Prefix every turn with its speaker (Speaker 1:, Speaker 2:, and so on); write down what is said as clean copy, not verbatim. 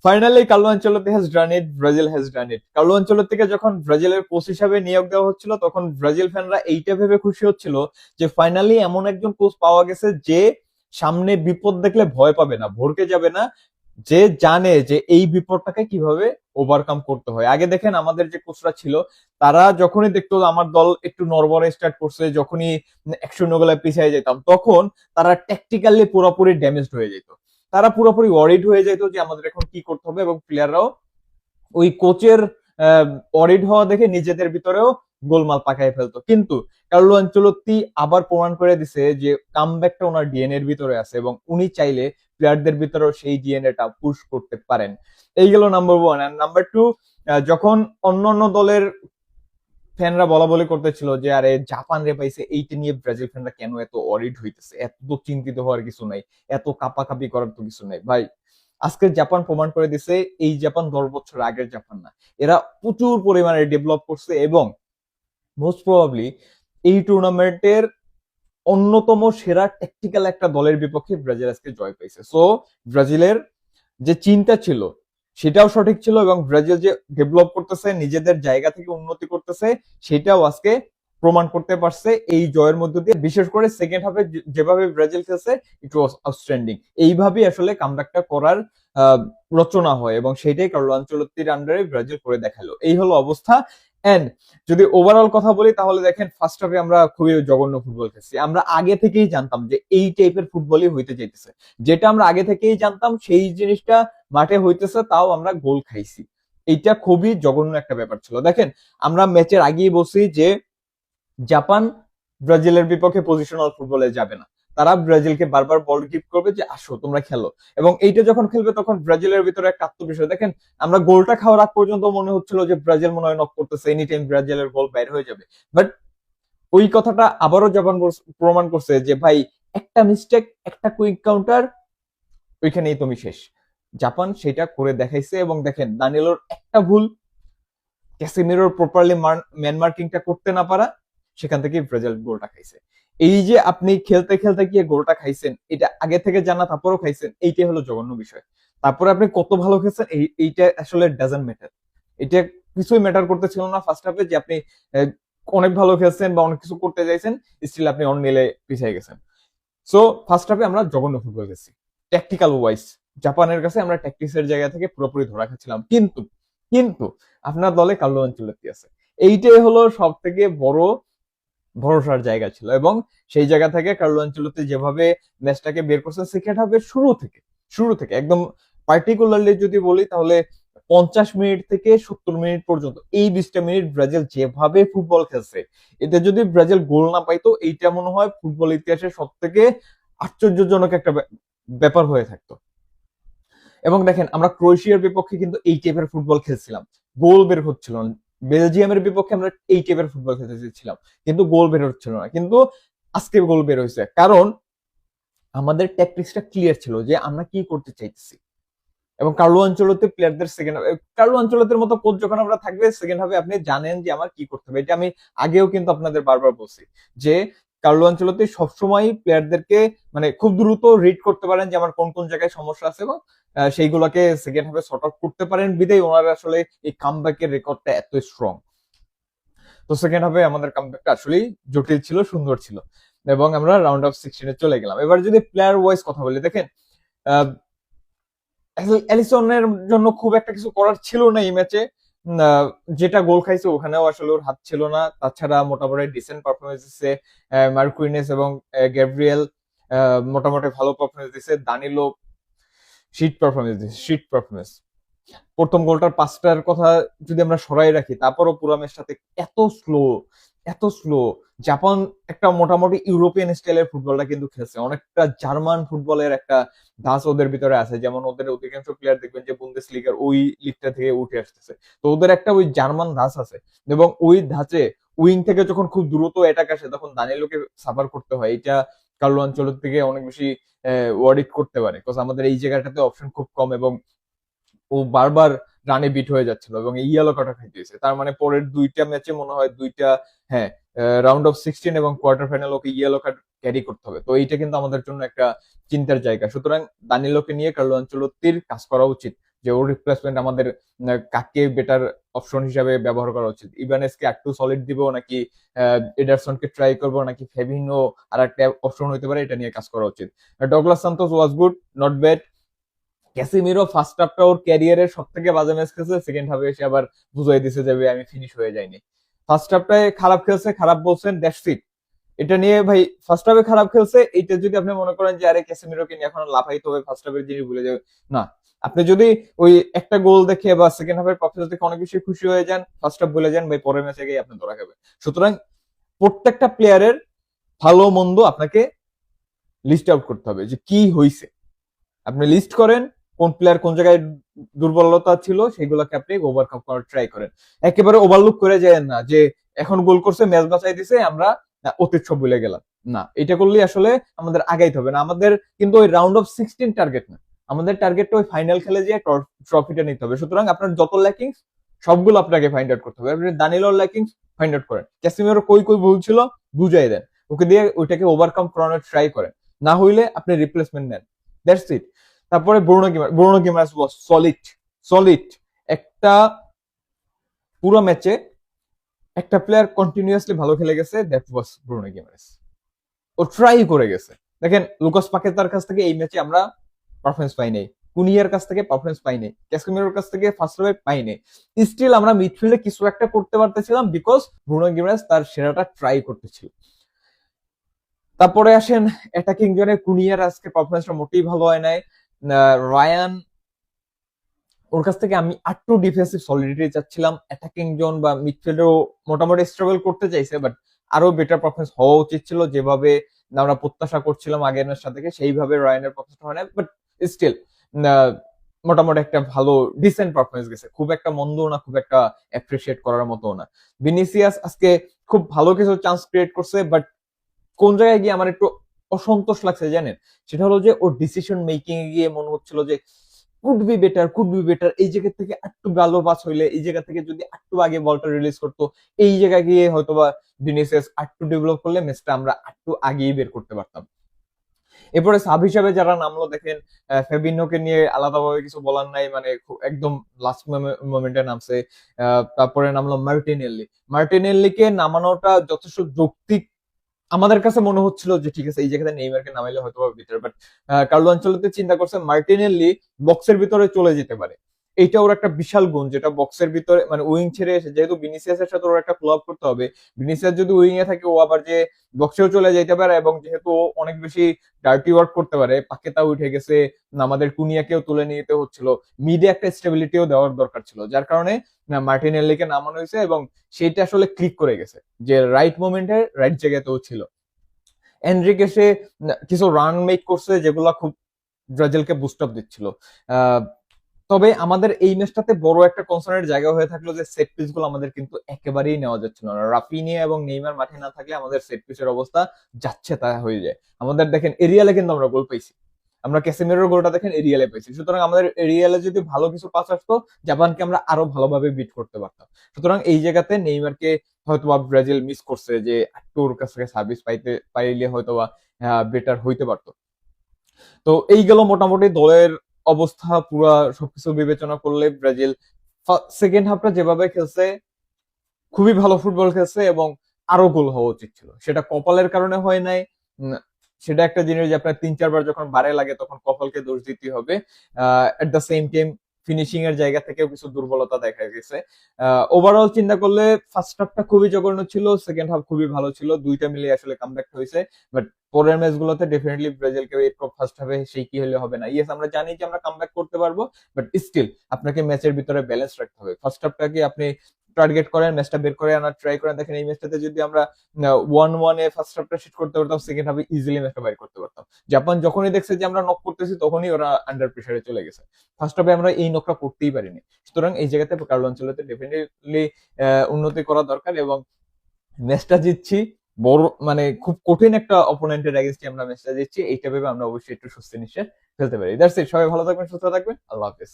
Speaker 1: Finally Carlo Ancelotti has done it, Brazil has done it. Carlo আনচেলত্তিকে যখন ব্রাজিলের coach হিসাবে নিয়োগ দেওয়া হচ্ছিল তখন ব্রাজিল ফ্যানরা এইটা ভেবে খুশি হচ্ছিল যে ফাইনালি এমন একজন কোচ পাওয়া গেছে যে সামনে বিপদ দেখলে ভয় পাবে না, ভড়কে যাবে না, যে জানে যে এই বিপদটাকে কিভাবে ওভারকাম করতে হয়। আগে দেখেন আমাদের যে কোচরা ছিল তারা যখনই দেখতো আমার দল একটু নড়বড়ে স্টার্ট করছে, যখনই 1-0 গোলে পিছিয়ে যেতাম, তখন তারা ট্যাকটিক্যালি পুরোপুরি ড্যামেজড হয়ে যেত, তারা পুরোপুরি ওয়ারিড হয়ে যেত যে আমাদের এখন কি করতে হবে, এবং প্লেয়াররাও ওই কোচের ওয়ারিড হওয়া দেখে নিজেদের ভিতরেও গোলমাল পাকায় ফেলতো। কিন্তু কার্লো আনচেলত্তি আবার প্রমাণ করে দিছে যে কামব্যাকটা ওনার ডিএনএ এর ভিতরে আছে এবং উনি চাইলে প্লেয়ারদের ভিতরেও সেই ডিএনএটা পুশ করতে পারেন। এই গেল নাম্বার ওয়ান। আর নাম্বার টু, যখন অন্য অন্য দলের ফ্যানরা বলা বলি করতেছিল যে আরে জাপান রে পাইছে, এইটা নিয়ে ব্রাজিল ফ্যানরা কেন এত অরিড হইতেছে, এত তো চিন্তিত হওয়ার কিছু নাই, এত কাপাকাপি করার তো কিছু নাই। ভাই আজকে জাপান প্রমাণ করে দিছে এই জাপান 10 বছর আগের জাপান না, এরা প্রচুর পরিমাণে ডেভেলপ করছে এবং মোস্ট প্রবাবলি এই টুর্নামেন্টের অন্যতম সেরা টেকনিক্যাল একটা দলের বিপক্ষে ব্রাজিল আজকে জয় পাইছে। সো ব্রাজিলের যে চিন্তা ছিল সেটাও সঠিক ছিল এবং ব্রাজিল যে ডেভেলপ করতেছে, নিজেদের জায়গা থেকে উন্নতি করতেছে, সেটাও আজকে প্রমাণ করতে পারছে এই জয়ের মধ্য দিয়ে। বিশেষ করে সেকেন্ড হাফে যেভাবে ব্রাজিল খেলছে ইট ওয়াজ আউটস্ট্যান্ডিং। এইভাবেই আসলে কামব্যাকটা করার রচনা হয় এবং সেটাই কার্লো আনচেলত্তির আন্ডারে ব্রাজিল করে দেখালো। এই হলো অবস্থা। এন্ড যদি ওভারঅল কথা বলি তাহলে দেখেন ফার্স্ট হাফে আমরা খুবই জঘন্য ফুটবল খেলছি। আমরা আগে থেকেই জানতাম যে এই টাইপের ফুটবলই হইতে চাইতেছে, যেটা আমরা আগে থেকেই জানতাম সেই জিনিসটা মাঠে হইতেছে, তাও আমরা গোল খাইছি। এইটা খুবই জঘন্য একটা ব্যাপার ছিল। দেখেন আমরা ম্যাচের আগেই বলছি যে জাপান ব্রাজিলের বিপক্ষে পজিশনাল ফুটবলে যাবে না, তারা ব্রাজিলকে বারবার বল গিফট করবে যে আসো তোমরা খেলো, এবং এইটা যখন খেলবে তখন ব্রাজিলের ভিতরে একটা আত্মবিশ্বাস। দেখেন আমরা গোলটা খাওয়ার আগ পর্যন্ত মনে হচ্ছিল যে ব্রাজিল মনে হয় নক করতেছে, এনি টাইম ব্রাজিলের গোল বাইরে হয়ে যাবে। বাট ওই কথাটা আবারও জাপান প্রমাণ করছে যে ভাই একটা মিস্টেক, একটা কুইক কাউন্টার, ওইখানেই তুমি শেষ। জাপান সেটা করে দেখাইছে এবং দেখেন দানিলোর একটা ভুল, ক্যাসিমিরোর প্রপারলি ম্যান মার্কিংটা করতে না পারা, সেখান থেকে ব্রাজিল গোলটা খাইছে। এই যে আপনি খেলতে খেলতে গিয়ে গোলটা খাইছেন, এটা আগে থেকে জানা তারপরও খাইছেন, এইটাই হলো জঘন্য বিষয়। তারপরে আপনি কত ভালো খেলছেন এইটা আসলে ডাজন্ট ম্যাটার, এটা কিছুই ম্যাটার করতেছিল না ফার্স্ট হাফে যে আপনি অনেক ভালো খেলছেন বা অনেক কিছু করতে চাইছেন, স্টিল আপনি অন নিলে পিছিয়ে গেছেন। সো ফার্স্ট হাফে আমরা জঘন্য ফুটবল খেলছি ট্যাকটিক্যাল ওয়াইজ। জাপানের কাছে আমরা ট্যাকটিক্সের জায়গা থেকে পুরোপুরি ধরা খাচ্ছিলাম। কিন্তু কিন্তু আপনার দলে কার্লো আনচেলত্তি আছে, এইটাই হলো সব থেকে বড় ভরসার জায়গা ছিল। এবং সেই জায়গা থেকে কার্লো আনচেলত্তি যেভাবে ম্যাচটাকে বের করছেন সেকেন্ড হাফের শুরু থেকে একদম পার্টিকুলারলি যদি বলি তাহলে 50 মিনিট থেকে 70 মিনিট পর্যন্ত এই 20টা মিনিট ব্রাজিল যেভাবে ফুটবল খেলছে, এতে যদি ব্রাজিল গোল না পাইতো এইটা মনে হয় ফুটবল ইতিহাসের সব থেকে আশ্চর্যজনক একটা ব্যাপার হয়ে থাকতো। এবং দেখেন আমরা ক্রোয়েশিয়ার বিপক্ষে কিন্তু এই টাইপের ফুটবল খেলছিলাম, গোল বের হচ্ছিল না। বেলজিয়ামের বিপক্ষে আমরা এই টাইপের ফুটবল খেলতে চেয়েছিলাম কিন্তু গোল বের হচ্ছিল না। কিন্তু আজকে গোল বের হয়েছে কারণ আমাদের ট্যাকটিক্সটা ক্লিয়ার ছিল যে আমরা কি করতে চাইতেছি। এবং কার্লো আনচেলত্তি প্লেয়ারদের সেকেন্ড হাফে, কার্লো আনচেলত্তির মতো কোচ যখন আমরা থাকবে সেকেন্ড হাফে আপনি জানেন যে আমার কি করতে হবে। এটা আমি আগেও কিন্তু আপনাদের বারবার বলছি যে কার্লো আনচেলত্তি সবসময় প্লেয়ারদেরকে মানে খুব দ্রুত রিড করতে পারেন যে আমার কোন কোন জায়গায় সমস্যা আছে এবং সেইগুলোকে সেকেন্ড হাফে সর্ট আউট করতে পারেন, বিদায় ওনার আসলে এই কামব্যাকের রেকর্ডটা এত স্ট্রং। তো সেকেন্ড হাফে আমাদের কামব্যাকটা আসলেই জটিল ছিল, সুন্দর ছিল এবং আমরা রাউন্ড অফ 16-এ চলে গেলাম। এবার যদি প্লেয়ার ওয়াইজ কথা বলি, দেখেন অ্যালিসনের জন্য খুব একটা কিছু করার ছিল না এই ম্যাচে। যেটা গোল খাইছে ওখানেও আসলে ওর হাত ছিল না। তাছাড়া মোটামুটি ডিসেন্ট পারফরমেন্স দিচ্ছে মার্কুইনেস এবং গ্যাব্রিয়েল, মোটামুটি ভালো পারফরমেন্স দিচ্ছে। Danilo shit performance. প্রথম গোলটার পাসটার কথা যদি আমরা সরাই রাখি তারপরও পুরো ম্যাচটাতে এত স্লো। জাপান একটা মোটামুটি ইউরোপিয়ান স্টাইলের ফুটবলটা কিন্তু খেলছে, অনেকটা জার্মান ফুটবলের একটা ধাঁচ ওদের ভিতরে আছে। যেমন ওদের অধিকাংশ প্লেয়ার দেখবেন যে বুন্দেসলিগার ওই লিগটা থেকে উঠে আসতেছে, তো ওদের একটা ওই জার্মান ধাঁচ আছে এবং ওই ধাঁচে উইং থেকে যখন খুব দ্রুত অ্যাটাক আসে তখন দানিলোকে সাফার করতে হয়। এটা কার্লো আনচেলত্তি থেকে অনেক বেশি ওয়ার্ড করতে পারে, বিকজ আমাদের এই জায়গাটাতে অপশন খুব কম এবং ও বারবার রানে বিট হয়ে যাচ্ছিল এবং ইয়েলো কার্ড খাইতেছে। তার মানে পরের দুইটা ম্যাচে মনে হয় দুইটা, হ্যাঁ, রাউন্ড অফ 16 এবং quarter final okay yellow card carry করতে হবে। তো এইটা কিন্তু আমাদের জন্য একটা চিন্তার জায়গা। সুতরাং দানিলোকে নিয়ে কার্লো আনচেলত্তির কাজ করা উচিত যে ওর রিপ্লেসমেন্ট আমাদের কাকে বেটার অপশন হিসাবে ব্যবহার করা উচিত, ইভানেসকে একটু সলিড দিব নাকি এডারসনকে ট্রাই করবো নাকি ফেভিনো আর একটা অপশন হইতে পারে, এটা নিয়ে কাজ করা উচিত। Douglas Santos was good, not bad. Casemiro first হাফটা ওর ক্যারিয়ারের সব থেকে বাজে ম্যাচ খেলছে, সেকেন্ড হাফে এসে আবার বুঝাই দিছে যে আমি ফিনিশ হয়ে যাইনি। ফার্স্ট হাফটায় খারাপ খেলছে, খারাপ বলছেন, দ্যাটস ইট। এটা নিয়ে ভাই ফার্স্ট হাফে খারাপ খেলছে, এইটা যদি আপনি মনে করেন যে আরে ক্যাসিমিরোকে নিয়ে এখন লাফাইতে হবে, ফার্স্ট হাফের জিনিস ভুলে যাবে, না। আপনি যদি ওই একটা গোল দেখে বা সেকেন্ড হাফের পারফরমেন্স দেখে অনেক বেশি খুশি হয়ে যান, ফার্স্ট হাফ ভুলে যান, ভাই পরের ম্যাচে গিয়ে আপনি ধরা খাবেন। সুতরাং প্রত্যেকটা প্লেয়ারের ভালো মন্দ আপনাকে লিস্ট আউট করতে হবে যে কি হয়েছে। আপনি লিস্ট করেন কোন প্লেয়ার কোন জায়গায় দুর্বলতা ছিল, সেগুলোকে আপনি ওভারকাম করার ট্রাই করেন। একেবারে ওভারলুক করে যায় না যে এখন গোল করছে, ম্যাচ বাঁচাই দিছে, আমরা অতীত সব ভুলে গেলাম, না। এটা করলেই আসলে আমাদের আগাইতে হবে না। আমাদের কিন্তু ওই রাউন্ড অফ 16 টার্গেট না, আমাদের টার্গেটটা ওই ফাইনাল খেলে যে ট্রফিটা নিতে হবে। সুতরাং আপনার যত ল্যাকিংস সবগুলো আপনাকে ফাইন্ড আউট করতে হবে। আপনি দানিলোর ল্যাকিংস ফাইন্ড আউট করেন, ক্যাসিমিরো কই কই ভুল ছিল বুঝাই দেন, ওকে দিয়ে ওইটাকে ওভারকাম করানোর ট্রাই করেন। না হইলে আপনি রিপ্লেসমেন্ট নেন, দ্যাটস ইট। তারপরে Bruno Guimaraes was solid, solid. একটা পুরো ম্যাচে একটা প্লেয়ার কন্টিনিউয়াসলি ভালো খেলে গেছে, দ্যাট ওয়াজ ব্রুনো গিমারেস। ও ট্রাই করে গেছে। দেখেন লুকাস পাকেতার কাছ থেকে এই ম্যাচে আমরা পারফরমেন্স পাই নাই, কুনিয়ার কাছ থেকে পারফরমেন্স পাই নাই, ক্যাসমিরোর কাছ থেকে ফার্স্ট হাফে পাই নাই। স্টিল আমরা মিডফিল্ডে কিছু একটা করতে পারতেছিলাম বিকজ ব্রুনো গিমারেস তার সেরাটা ট্রাই করতেছিল। তারপরে আসেন অ্যাটাকিং জোনে কুনিয়ার আজকে পারফরমেন্সটা মোটেই ভালো হয় নাই। রায়ান, ওর কাছ থেকে আমি একটু ডিফেন্সিভ সলিডিটি চাচ্ছিলাম। অ্যাটাকিং জোন বা মিডফিল্ডেও মোটামুটি স্ট্রাগল করতে চাইছে, বাট আরো বেটার পারফরমেন্স হওয়া উচিত ছিল, যেভাবে আমরা প্রত্যাশা করছিলাম আগের ম্যাচটা থেকে, সেইভাবে রায়ানের পারফরমেন্সটা হয় না। বাট স্টিল মোটামুটি একটা ভালো ডিসেন্ট পারফরমেন্স গেছে, খুব একটা মন্দ না, খুব একটা অ্যাপ্রিসিয়েট করার মতো না। ভিনিসিয়াস আজকে খুব ভালো কিছু চান্স ক্রিয়েট করছে, বাট কোন জায়গায় গিয়ে আমার একটু অসন্তোষ লাগছে জানেন, সেটা হলো যে ওর ডিসিশন মেকিং এ গিয়ে মনে হচ্ছিল যে could be better, could be better, এই জায়গা থেকে একটু ভালো পাস হইলে, এই জায়গা থেকে যদি একটু আগে বলটা রিলিজ করতো, এই জায়গায় গিয়ে হয়তোবা ভিনিসিয়াস একটু ডেভেলপ করলে ম্যাচটা আমরা একটু আগেই বের করতে পারতাম। এরপরে সাব হিসাবে যারা নামলো দেখেন, ফেবিনোকে নিয়ে আলাদাভাবে কিছু বলার নাই, মানে একদম লাস্ট মোমেন্টে নামছে। তারপরে নামলো মার্টিনেল্লিকে নামানোটা যথেষ্ট যৌক্তিক আমাদের কাছে মনে হচ্ছিল যে ঠিক আছে এই জায়গাতে নেইমারকে নামাইলে হয়তো ভিতরে, বাট কার্লো আনচেলত্তি চিন্তা করছে মার্টিনেল্লি বক্সের ভিতরে চলে যেতে পারে। এইটা ওর একটা বিশাল গুণ, যেটা বক্সের ভিতরে মানে উইং ছেড়ে এসে, যেহেতু ভিনিসিয়াসের সাথে ওর একটা ক্লাব করতে হবে, ভিনিসিয়াস যদি উইং এ থাকে ও আবার যে বক্সেও চলে যেতে পারে, এবং যেহেতু ও অনেক বেশি ডার্টি ওয়ার্ক করতে পারে, পাকেতা উঠে গেছে, আমাদের কুনিয়াকেও তুলে নিতে হচ্ছিল, মিডে একটা স্টেবিলিটিও দেওয়ার দরকার ছিল, যার কারণে মার্টিনেল্লিকে নামানো হয়েছে, এবং সেইটা আসলে ক্লিক করে গেছে যে রাইট মোমেন্টে রাইট জায়গাতেও ছিল। এনরিক এসে কিছু রান মেক করছে যেগুলো খুব ব্রাজিলকে বুস্ট আপ দিচ্ছিল। তবে আমাদের এই ম্যাচটাতে বড় একটা কনসার্নের জায়গা হয়ে থাকলো যে সেট পিস গুলো আমাদের কিন্তু একেবারেই নেওয়া যাচ্ছিল না। রাফিনিয়া এবং নেইমার মাঠে না থাকলে আমাদের সেট পিসের অবস্থা যাচ্ছে তা হয়ে যায়। আমাদের দেখেন এরিয়ালে কিন্তু আমরা গোল পাইছি, আমরা ক্যাসেমিরোর গোলটা দেখেন এরিয়ালে পাইছি। সুতরাং আমাদের এরিয়ালে যদি ভালো কিছু পাস আসতো, জাপানকে আমরা আরো ভালোভাবে বিট করতে পারতাম। সুতরাং এই জায়গাতে নেইমারকে হয়তো বা ব্রাজিল মিস করছে, যে একটু ওর কাছ থেকে সার্ভিস পাইলে হয়তো বা বেটার হইতে পারতো। তো এই গেল মোটামুটি দলের অবস্থা, পুরা সবকিছু বিবেচনা করলে ব্রাজিল সেকেন্ড হাফটা যেভাবে খেলছে খুবই ভালো ফুটবল খেলছে, এবং আরো গোল হওয়া উচিত ছিল। সেটা কপালের কারণে হয় নাই, সেটা একটা জিনিস যে আপনার 3-4 বার যখন বারে লাগে তখন কপালকে দোষ দিতে হবে। At the same time finishing এর জায়গা থেকেও কিছু দুর্বলতা দেখা গেছে। ওভারঅল চিন্তা করলে ফার্স্ট হাফটা খুবই জঘন্য ছিল, সেকেন্ড হাফ খুবই ভালো ছিল, দুইটা মিলে আসলে কামব্যাক হয়েছে। বাট পরের ম্যাচ গুলোতে ডেফিনেটলি ব্রাজিলকে ফার্স্ট হাফে সেই কি হলে হবে না। ইয়েস আমরা জানি যে আমরা কামব্যাক করতে পারবো, বাট স্টিল আপনাকে ম্যাচের ভিতরে ব্যালেন্স রাখতে হবে। ফার্স্ট হাফটাকে আপনি টার্গেট করেন, ম্যাচটা বের করে আনার ট্রাই করেন। দেখেন এই ম্যাচটাতে যদি আমরা 1-1 ফার্স্ট হাফটা শেষ করতে পারতাম, সেকেন্ড হাফে ইজিলি ম্যাচটা বাইর করতে পারতাম। জাপান যখনই দেখছে যে আমরা নক করতেছি তখনই ওরা আন্ডার প্রেসারে চলে গেছে। ফার্স্ট হাফে আমরা এই নকটা করতেই পারিনি। সুতরাং এই জায়গাতে কার্লো আনচেলত্তি ডেফিনেটলি উন্নতি করা দরকার, এবং ম্যাচটা জিতছি বড় মানে খুব কঠিন একটা অপোনেন্টের এগেইনস্টে আমরা ম্যাচটা জিতছি, এইটা ভেবে আমরা অবশ্যই একটু স্বস্তি নিঃশ্বাস ফেলতে পারি। That's it. সবাই ভালো থাকবেন, সুস্থ থাকবেন, আল্লাহ হাফেজ।